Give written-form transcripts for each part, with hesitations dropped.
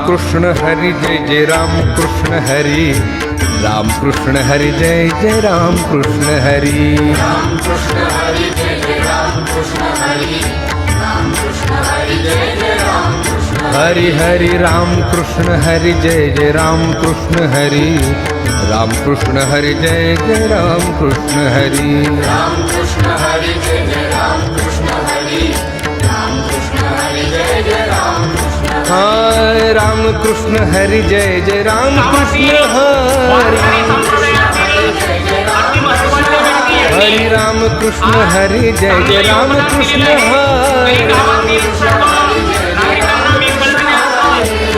कृष्ण हरि जय जय राम कृष्ण हरि, राम कृष्ण हरि जय जय राम कृष्ण हरि, राम कृष्ण हरि जय जय राम कृष्ण हरि, राम कृष्ण हरि जय जय राम कृष्ण हरि हरि राम कृष्ण हरि जय जय राम कृष्ण हरि, राम कृष्ण हरि जय जय राम कृष्ण हरि, राम कृष्ण हरि जय जय राम कृष्ण हरि, राम कृष्ण हरि जय जय राम कृष्ण हाय राम कृष्ण हरि जय जय राम कृष्ण हरि, हरि राम कृष्ण हरि जय जय राम कृष्ण हरि,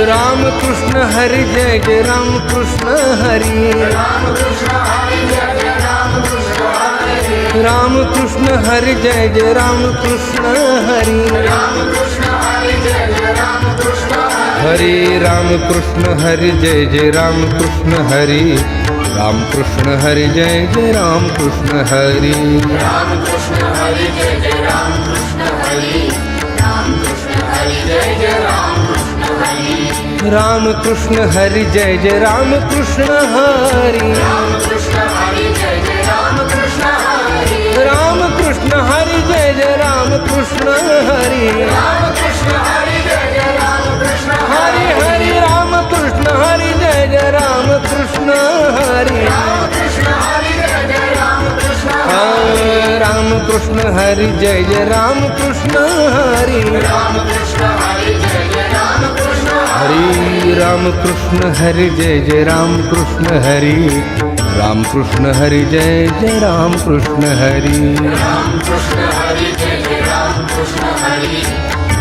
राम कृष्ण हरि जय जय राम कृष्ण हरि, राम कृष्ण हरि जय जय राम कृष्ण हरि, हरि राम कृष्ण हरि जय जय राम कृष्ण हरि, राम कृष्ण हरि जय जय राम कृष्ण हरि, राम कृष्ण हरि जय जय राम कृष्ण हरि, राम कृष्ण हरि जय जय राम कृष्ण हरि, राम कृष्ण हरि जय जय राम कृष्ण हरि, राम कृष्ण हरि जय जय राम कृष्ण हरि, राम कृष्ण हरि जय जय राम कृष्ण हरि, राम कृष्ण हरि जय जय राम कृष्ण हरि हरि राम कृष्ण हरि जय जय राम कृष्ण हरि, राम कृष्ण हरि जय जय राम कृष्ण राम कृष्ण हरि जय जय राम कृष्ण हरि, राम कृष्ण हरि जय जय राम कृष्ण हरि राम कृष्ण हरि जय जय राम कृष्ण हरि, राम कृष्ण हरि जय जय राम कृष्ण हरि, राम कृष्ण हरि जय जय राम कृष्ण हरि,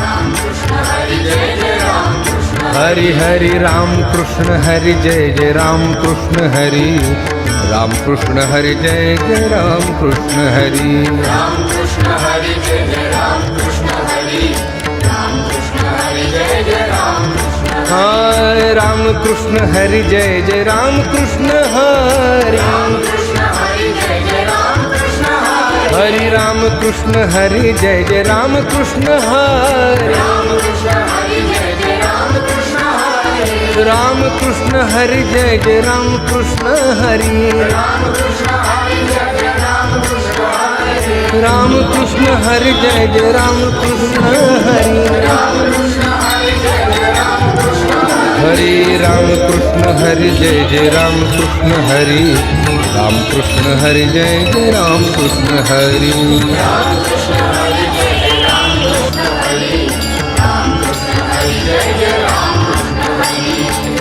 राम कृष्ण हरि जय जय राम कृष्ण हरि हरि राम कृष्ण हरि जय जय राम कृष्ण हरि, राम कृष्ण हरि जय जय राम कृष्ण हरि, राम कृष्ण हरि जय जय राम कृष्ण हरि, राम कृष्ण हरि जय जय राम कृष्ण हाय राम कृष्ण हरि जय जय राम कृष्ण हरि, राम कृष्ण हरि जय जय राम कृष्ण हरि, हरि राम कृष्ण हरि जय जय राम कृष्ण हरि, राम कृष्ण हरि जय जय राम कृष्ण हरि, राम कृष्ण हरि जय जय राम कृष्ण हरि, राम कृष्ण हरि जय जय राम कृष्ण हरि, राम कृष्ण हरि जय जय राम कृष्ण हरि, राम कृष्ण हरि जय जय राम कृष्ण हरि राम कृष्ण हरि जय जय राम कृष्ण हरि, राम कृष्ण हरि जय जय राम कृष्ण हरि, राम कृष्ण हरि जय जय राम कृष्ण हरि,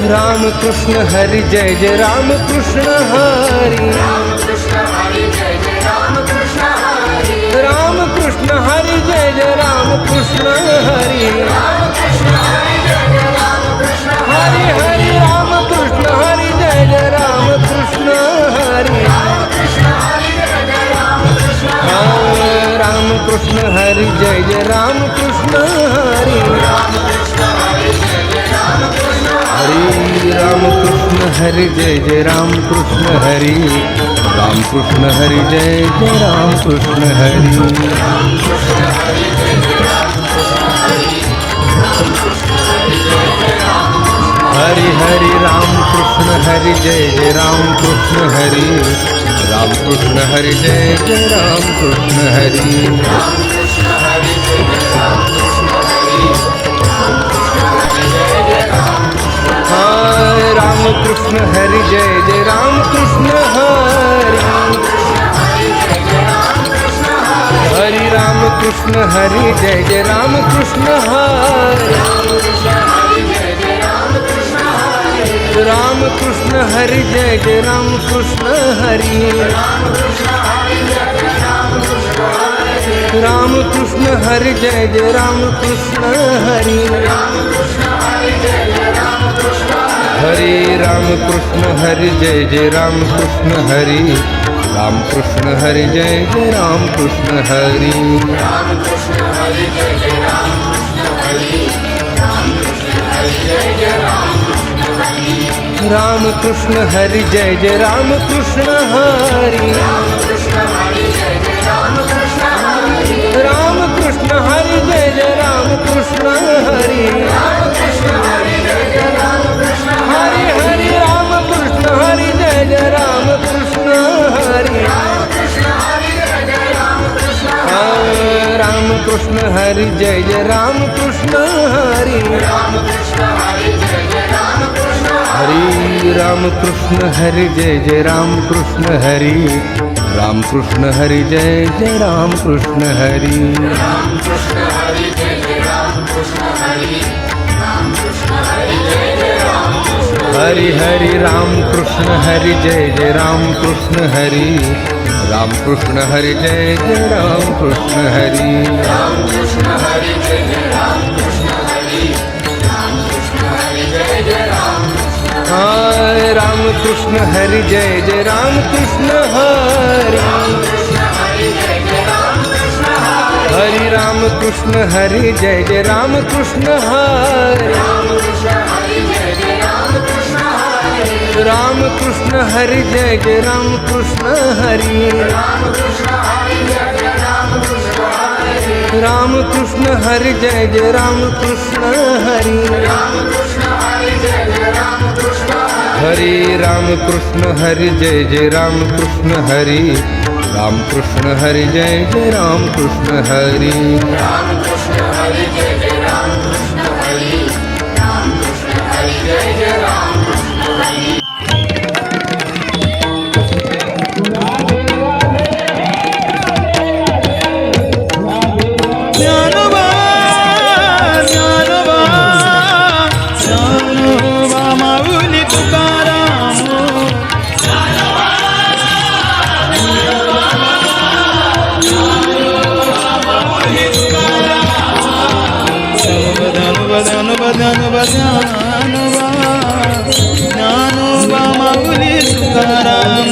राम कृष्ण हरि जय जय राम कृष्ण हरि, राम कृष्ण हरि जय जय राम कृष्ण हरि, राम कृष्ण हरि जय जय राम कृष्ण हरि, राम कृष्ण हरि जय जय राम कृष्ण हरि, राम कृष्ण हरि जय जय राम कृष्ण हरि हरि राम कृष्ण हरि जय जय राम कृष्ण हरि, कृष्ण हरि जय जय राम कृष्ण राम कृष्ण हरि जय जय राम कृष्ण हरि, राम कृष्ण हरि जय जय राम कृष्ण हरि राम कृष्ण हरि जय जय राम कृष्ण हरि, राम कृष्ण हरि जय जय राम कृष्ण हरि, हरि हरि राम कृष्ण हरि जय जय राम कृष्ण हरि, राम कृष्ण हरि जय जय राम कृष्ण हरि, हाय राम कृष्ण हरि जय जय राम कृष्ण हरि, हरि राम कृष्ण हरि जय जय राम कृष्ण हरि, राम कृष्ण हरि जय जय राम कृष्ण हरि, राम कृष्ण हरि जय जय राम कृष्ण हरि, हरि राम कृष्ण हरि जय जय राम कृष्ण हरि, राम कृष्ण हरि जय जय राम कृष्ण हरि, राम कृष्ण हरि जय जय राम कृष्ण हरि, राम कृष्ण हरि जय जय राम कृष्ण हरि, राम कृष्ण हरि जय जय राम कृष्ण हरि, राम कृष्ण हरि जय जय राम कृष्ण हरि, राम कृष्ण हरि जय जय राम कृष्ण हरि, राम कृष्ण हरि जय जय कृष्ण हरी जय जय राम कृष्ण हरी राम कृष्ण हरि जय जय राम कृष्ण हरी राम कृष्ण हरी जय जय राम कृष्ण हरी राम कृष्ण हरी जय जय राम कृष्ण हरी राम कृष्ण हरि जय जय राम कृष्ण हरि राम कृष्ण हरि जय जय राम कृष्ण हरि हरि राम कृष्ण हरि जय जय राम कृष्ण हरि राम कृष्ण हरि जय जय राम कृष्ण हरि राम कृष्ण हरि जय जय राम कृष्ण हरि राम कृष्ण हरि जय जय राम हाय राम कृष्ण हरि जय जय राम कृष्ण हरि कृष्ण हरि जय जय राम कृष्ण हरि राम कृष्ण हरि जय जय राम कृष्ण हरि राम कृष्ण हरि जय जय राम कृष्ण राम कृष्ण हरि जय जय राम कृष्ण हरि राम कृष्ण हरि जय जय राम कृष्ण राम कृष्ण हरि जय जय राम कृष्ण हरि राम कृष्ण हरि जय जय राम कृष्ण हरि राम कृष्ण हरि जय जय राम कृष्ण हरि राम कृष्ण हरि जय जय राम कृष्ण हरि राम कृष्ण हरि जय जय राम कृष्ण हरि राम कृष्ण हरि जय जय राम कृष्ण हरि ज्ञानोबा ज्ञानोबा ज्ञानोबा माऊली तुकाराम ज्ञानोबा ज्ञानोबा ज्ञानोबा ज्ञानोबा माऊली तुकाराम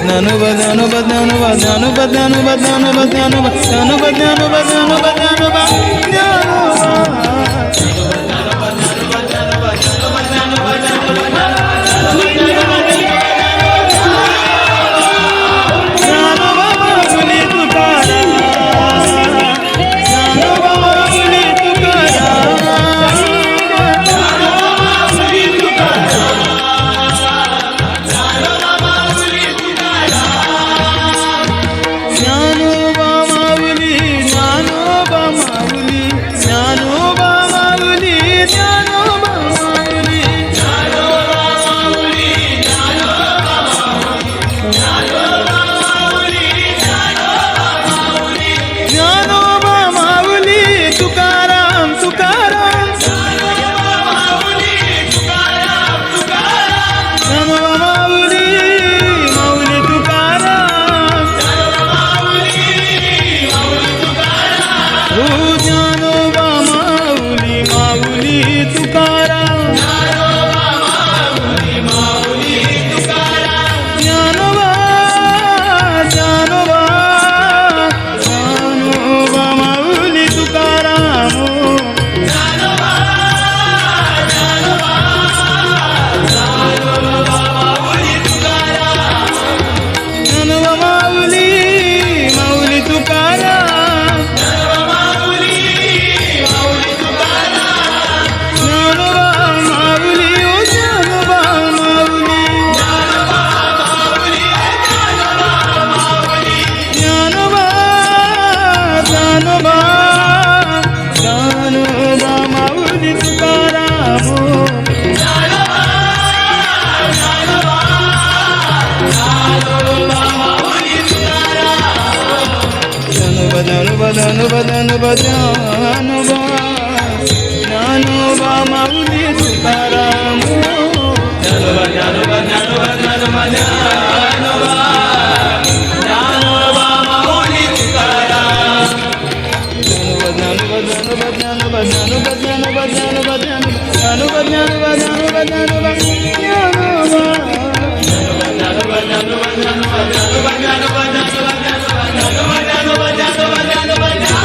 ज्ञानोबा ज्ञानोबा ज्ञानोबा ज्ञानोबा ज्ञानोबा ज्ञानोबा ज्ञानोबा ज्ञानोबा ज्ञानोबा ज्ञानोबा ज्ञानोबा ज्ञानोबा माऊली तुकाराम ज्ञानोबा माऊली तुकाराम ज्ञानोबा माऊली ज्ञानोबा माऊली ज्ञानोबा माऊली ज्ञानोबा माऊली ज्ञानोबा माऊली तुकाराम तुकाराम ज्ञानोबा माऊली माऊली तुकाराम हो ज्ञानोबा माऊली माऊली तुकाराम ज्ञानोबा ज्ञानोबा ज्ञानोबा माऊली तुकाराम ज्ञानोबा माऊली माऊली तुकाराम ज्ञानोबा माऊली ओ ज्ञानोबा माऊली ज्ञानोबा ज्ञानोबा ज्ञानोबा माऊली तुकाराम ज्ञानोबा ज्ञानोबा ज्ञानोबा ज्ञानोबा ज्ञानोबा ज्ञानोबा माऊली तुकाराम ज्ञानोबा ज्ञानोबा ज्ञानोबा ज्ञानोबा ज्ञानोबा ज्ञानोबा माऊली तुकाराम ज्ञानोबा ज्ञानोबा ज्ञानोबा ज्ञानोबा ज्ञानोबा ज्ञानोबा ज्ञानोबा ज्ञानोबा ज्ञानोबा ज्ञानोबा ज्ञानोबा ज्ञानोबा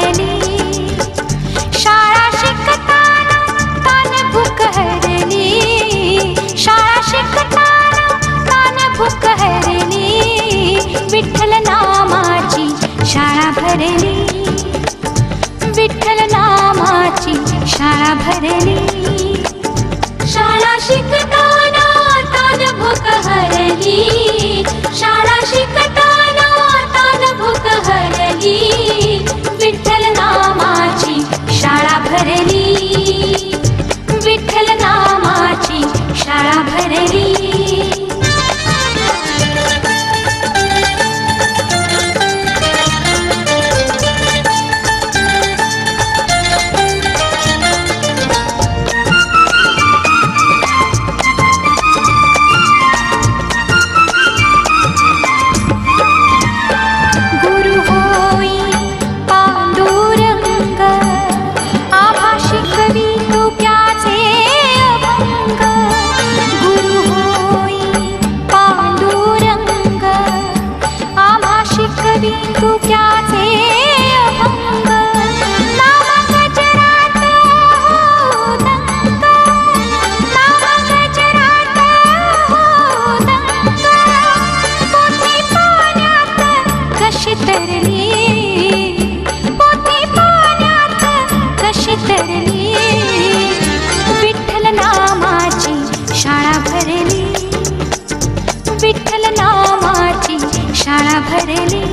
भरली. शाळा शिकताना तान भूक हरली. शाळा शिकताना तान भूक हरली. विठ्ठल नामाची शाळा भरली. विठ्ठल नामाची शाळा भरली. शाळा शिकताना तान भूक हरली. शाळा शिकताना तान भूक हरली. विठ्ठल नामाची शाळा भरली. विठ्ठल नामाची शाळा भरली. गुरु होई पांडुरंग आभा शिकवी तुक्याचे अभंग. गुरु होई पांडुरंग आभा शिकवी तुक्याचे अभंग. नाम गजरात हो दंग. नाम गजरात हो दंग. पोथी पाण्यात कशी तरली. पोथी पाण्यात कशी तरली. विठ्ठल नामाची शाळा भरली. विठ्ठल नामाची शाळा भरली.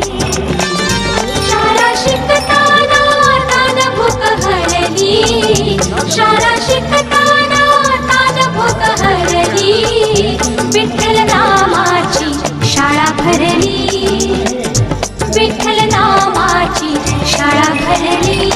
शाळा शिकताना तान भूक हरली. शाळा शिकताना तान भूक हरली. विठ्ठल नामाची शाळा भरली. विठ्ठल नामाची शाळा भरली.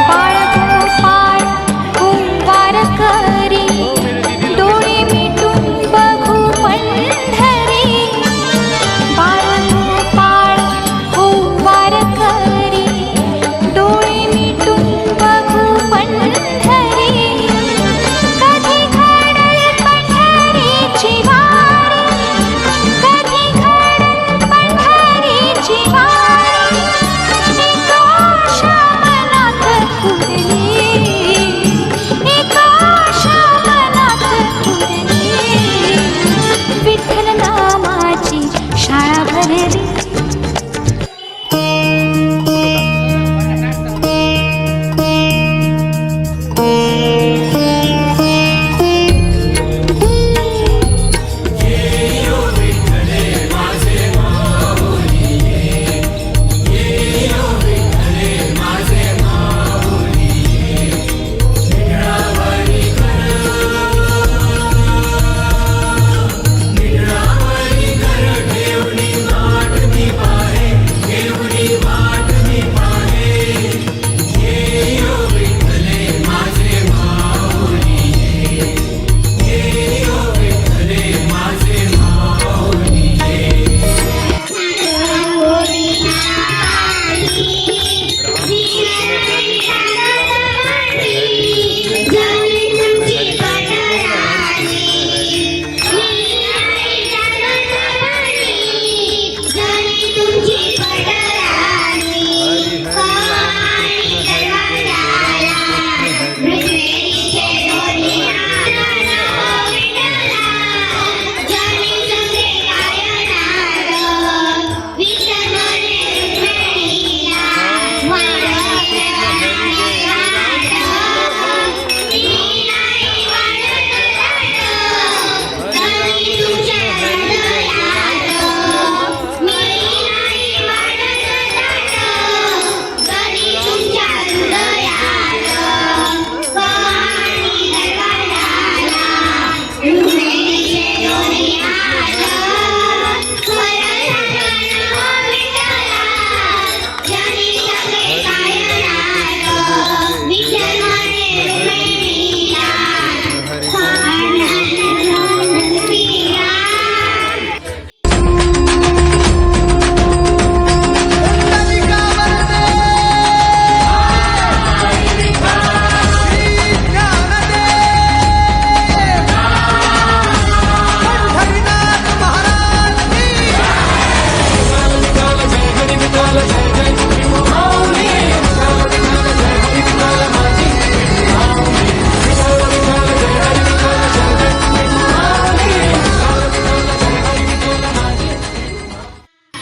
बाळगोपाळ कुंभार करी. डोळे मिटून बघू पंढरी. बाळगोपाळ कुंभार करी. डोळे मिटून बघू पंढरी. कधी घडल पंढरीची वारी. कधी घडल पंढरीची वारी. एक आशा मनात उरली. एक आशा मनात उरली. विठ्ठल नामाची शाळा भरली.